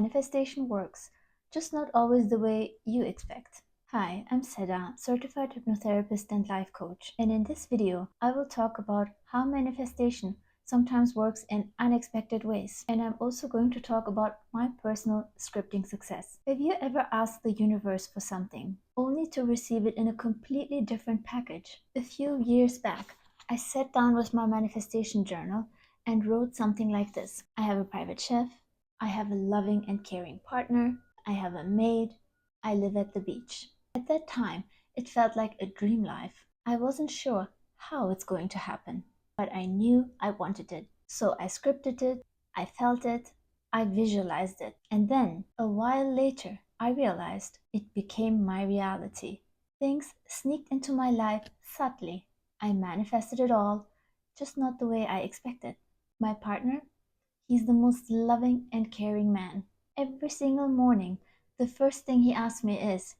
Manifestation works, just not always the way you expect. Hi, I'm Seda, certified hypnotherapist and life coach, and in this video, I will talk about how manifestation sometimes works in unexpected ways. And I'm also going to talk about my personal scripting success. Have you ever asked the universe for something, only to receive it in a completely different package? A few years back, I sat down with my manifestation journal and wrote something like this. I have a private chef. I have a loving and caring partner. I have a maid. I live at the beach. At that time, it felt like a dream life. I wasn't sure how it's going to happen, but I knew I wanted it. So I scripted it, I felt it, I visualized it. And then, a while later, I realized it became my reality. Things sneaked into my life subtly. I manifested it all, just not the way I expected. My partner? He's the most loving and caring man. Every single morning, the first thing he asks me is,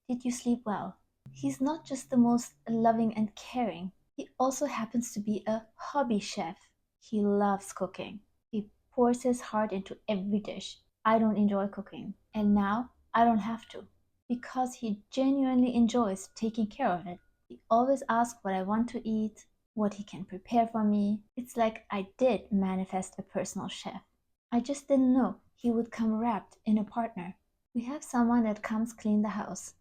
"Did you sleep well?" He's not just the most loving and caring, he also happens to be a hobby chef. He loves cooking. He pours his heart into every dish. I don't enjoy cooking, and now I don't have to, because he genuinely enjoys taking care of it. He always asks what I want to eat, what he can prepare for me. It's like I did manifest a personal chef. I just didn't know he would come wrapped in a partner. We have someone that comes clean the house.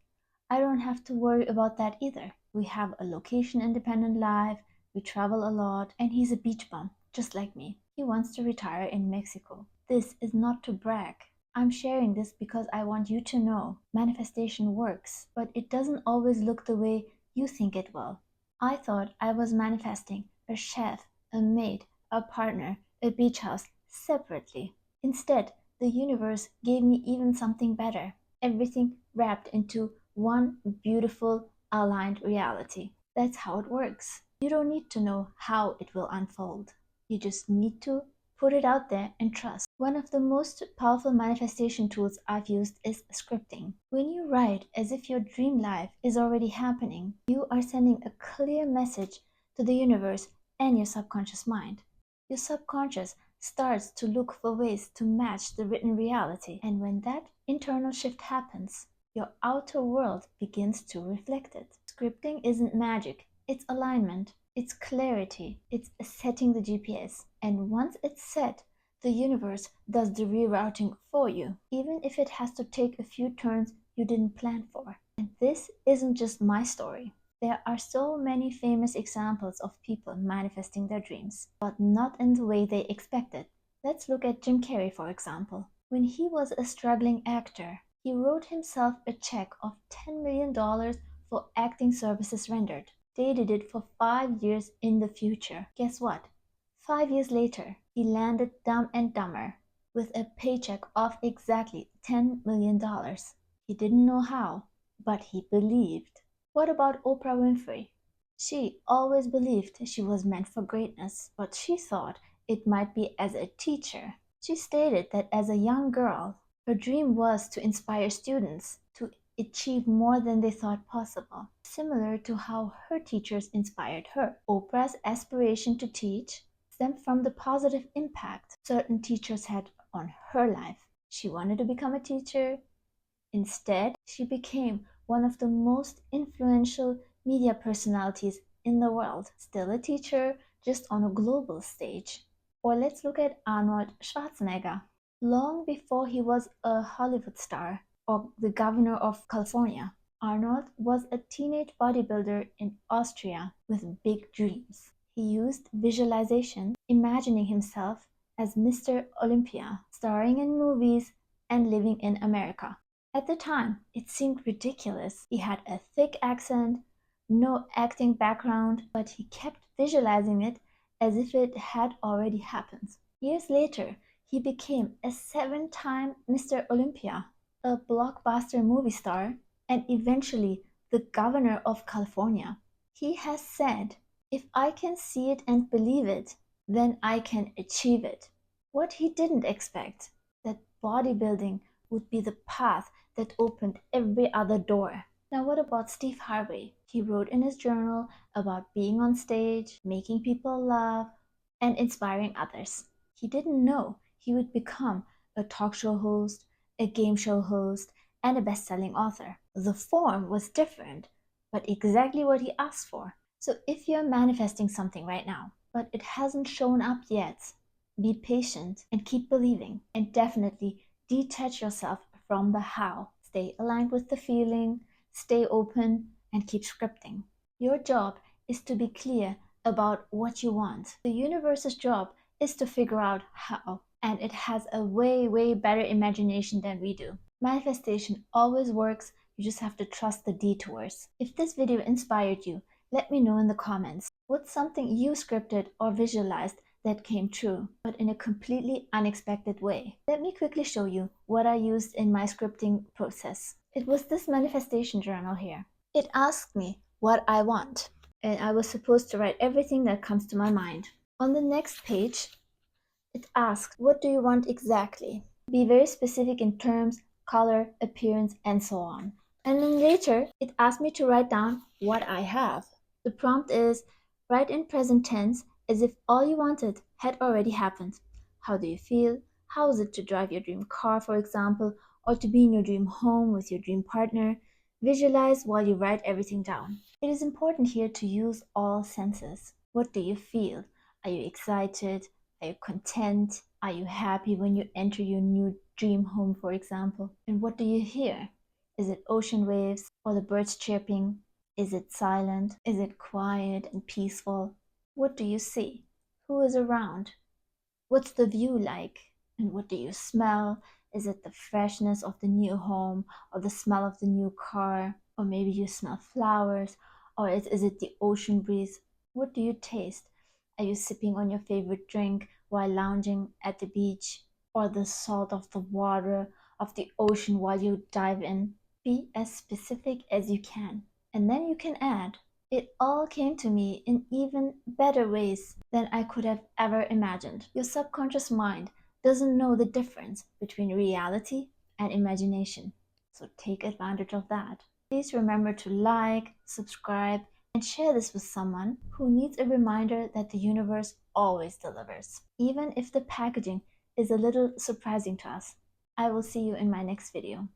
I don't have to worry about that either. We have a location-independent life, we travel a lot, and he's a beach bum, just like me. He wants to retire in Mexico. This is not to brag. I'm sharing this because I want you to know manifestation works, but it doesn't always look the way you think it will. I thought I was manifesting a chef, a maid, a partner, a beach house separately. Instead, the universe gave me even something better. Everything wrapped into one beautiful, aligned reality. That's how it works. You don't need to know how it will unfold. You just need to put it out there and trust. One of the most powerful manifestation tools I've used is scripting. When you write as if your dream life is already happening, you are sending a clear message to the universe and your subconscious mind. Your subconscious starts to look for ways to match the written reality, and when that internal shift happens, your outer world begins to reflect it. Scripting isn't magic, it's alignment, it's clarity, it's setting the GPS. And once it's set, the universe does the rerouting for you, even if it has to take a few turns you didn't plan for. And this isn't just my story. There are so many famous examples of people manifesting their dreams, but not in the way they expected. Let's look at Jim Carrey, for example. When he was a struggling actor, he wrote himself a check of $10 million for acting services rendered. Dated it for 5 years in the future. Guess what? 5 years later, he landed Dumb and Dumber with a paycheck of exactly $10 million. He didn't know how, but he believed. What about Oprah Winfrey? She always believed she was meant for greatness, but she thought it might be as a teacher. She stated that as a young girl, her dream was to inspire students to achieve more than they thought possible, similar to how her teachers inspired her. Oprah's aspiration to teach stemmed from the positive impact certain teachers had on her life. She wanted to become a teacher. Instead, she became one of the most influential media personalities in the world, still a teacher, just on a global stage. Or let's look at Arnold Schwarzenegger. Long before he was a Hollywood star or the governor of California, Arnold was a teenage bodybuilder in Austria with big dreams. He used visualization, imagining himself as Mr. Olympia, starring in movies and living in America. At the time, it seemed ridiculous. He had a thick accent, no acting background, but he kept visualizing it as if it had already happened. Years later, he became a 7-time Mr. Olympia, a blockbuster movie star, and eventually the governor of California. He has said, "If I can see it and believe it, then I can achieve it." What he didn't expect, that bodybuilding would be the path that opened every other door. Now what about Steve Harvey? He wrote in his journal about being on stage, making people laugh, and inspiring others. He didn't know he would become a talk show host, a game show host, and a best-selling author. The form was different, but exactly what he asked for. So if you're manifesting something right now, but it hasn't shown up yet, be patient and keep believing. And definitely detach yourself from the how. Stay aligned with the feeling, stay open, and keep scripting. Your job is to be clear about what you want. The universe's job is to figure out how, and it has a way, way better imagination than we do. Manifestation always works, you just have to trust the detours. If this video inspired you, let me know in the comments. What's something you scripted or visualized that came true, but in a completely unexpected way? Let me quickly show you what I used in my scripting process. It was this manifestation journal here. It asked me what I want, and I was supposed to write everything that comes to my mind. On the next page, it asks, what do you want exactly? Be very specific in terms, color, appearance, and so on. And then later, it asked me to write down what I have. The prompt is, write in present tense as if all you wanted had already happened. How do you feel? How is it to drive your dream car, for example, or to be in your dream home with your dream partner? Visualize while you write everything down. It is important here to use all senses. What do you feel? Are you excited? Are you content? Are you happy when you enter your new dream home, for example? And what do you hear? Is it ocean waves or the birds chirping? Is it silent? Is it quiet and peaceful? What do you see? Who is around? What's the view like? And what do you smell? Is it the freshness of the new home or the smell of the new car? Or maybe you smell flowers? Or is it the ocean breeze? What do you taste? Are you sipping on your favorite drink while lounging at the beach? Or the salt of the water, of the ocean while you dive in? Be as specific as you can. And then you can add, it all came to me in even better ways than I could have ever imagined. Your subconscious mind doesn't know the difference between reality and imagination. So take advantage of that. Please remember to like, subscribe, and share this with someone who needs a reminder that the universe always delivers, even if the packaging is a little surprising to us. I will see you in my next video.